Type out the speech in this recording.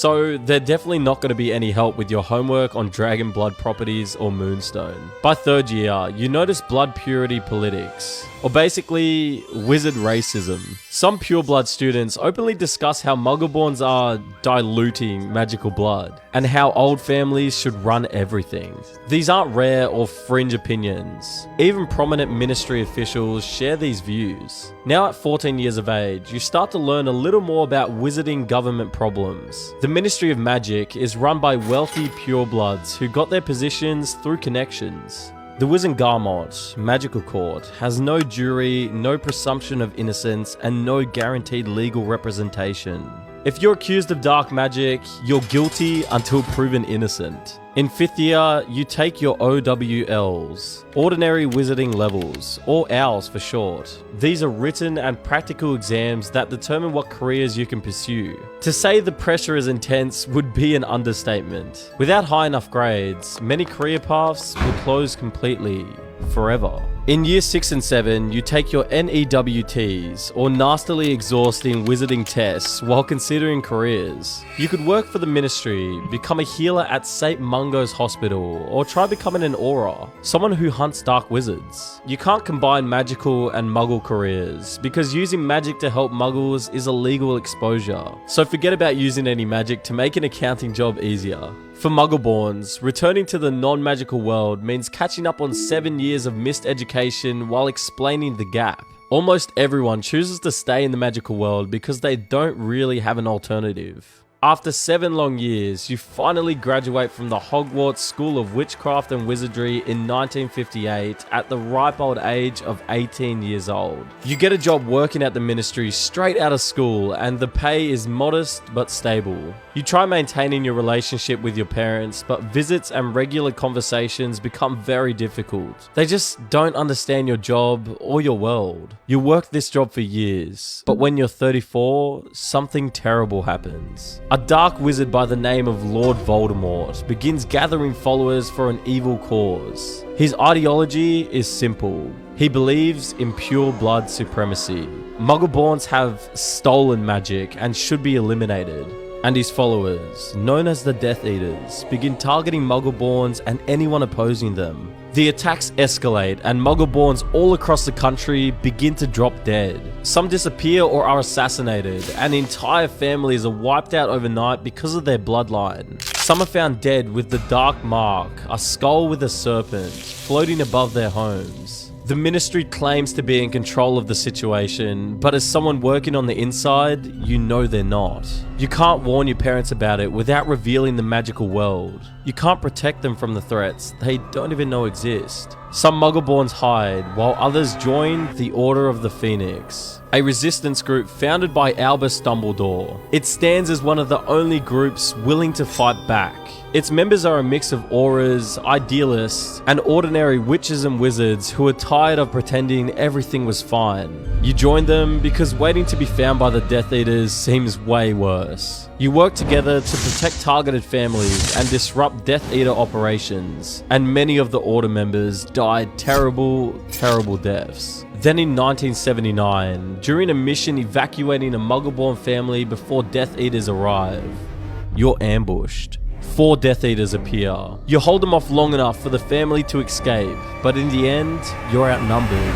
so they're definitely not going to be any help with your homework on dragon blood properties or moonstone. By third year, you notice blood purity politics, or basically wizard racism. Some pureblood students openly discuss how Muggleborns are diluting magical blood, and how old families should run everything. These aren't rare or fringe opinions. Even prominent ministry officials share these views. Now at 14 years of age, you start to learn a little more about wizarding government problems. The Ministry of Magic is run by wealthy purebloods who got their positions through connections. The Wizengamot Magical Court has no jury, no presumption of innocence, and no guaranteed legal representation. If you're accused of dark magic, you're guilty until proven innocent. In 5th year, you take your OWLs, Ordinary Wizarding Levels, or OWLs for short. These are written and practical exams that determine what careers you can pursue. To say the pressure is intense would be an understatement. Without high enough grades, many career paths will close completely, forever. In year 6 and 7, you take your NEWTs, or Nastily Exhausting Wizarding Tests, while considering careers. You could work for the ministry, become a healer at St. Mungo's Hospital, or try becoming an Auror, someone who hunts dark wizards. You can't combine magical and muggle careers, because using magic to help muggles is a legal exposure, so forget about using any magic to make an accounting job easier. For Muggleborns, returning to the non-magical world means catching up on 7 years of missed education while explaining the gap. Almost everyone chooses to stay in the magical world because they don't really have an alternative. After 7 long years, you finally graduate from the Hogwarts School of Witchcraft and Wizardry in 1958 at the ripe old age of 18 years old. You get a job working at the ministry straight out of school, and the pay is modest but stable. You try maintaining your relationship with your parents, but visits and regular conversations become very difficult. They just don't understand your job or your world. You work this job for years, but when you're 34, something terrible happens. A dark wizard by the name of Lord Voldemort begins gathering followers for an evil cause. His ideology is simple. He believes in pure blood supremacy. Muggleborns have stolen magic and should be eliminated. And his followers, known as the Death Eaters, begin targeting Muggleborns and anyone opposing them. The attacks escalate, and Muggleborns all across the country begin to drop dead. Some disappear or are assassinated, and entire families are wiped out overnight because of their bloodline. Some are found dead with the Dark Mark, a skull with a serpent, floating above their homes. The ministry claims to be in control of the situation, but as someone working on the inside, you know they're not. You can't warn your parents about it without revealing the magical world. You can't protect them from the threats they don't even know exist. Some Muggleborns hide, while others join the Order of the Phoenix, a resistance group founded by Albus Dumbledore. It stands as one of the only groups willing to fight back. Its members are a mix of aurors, idealists, and ordinary witches and wizards who are tired of pretending everything was fine. You join them because waiting to be found by the Death Eaters seems way worse. You work together to protect targeted families and disrupt Death Eater operations, and many of the Order members died terrible, terrible deaths. Then in 1979, during a mission evacuating a Muggleborn family before Death Eaters arrive, you're ambushed. 4 Death Eaters appear. You hold them off long enough for the family to escape, but in the end, you're outnumbered.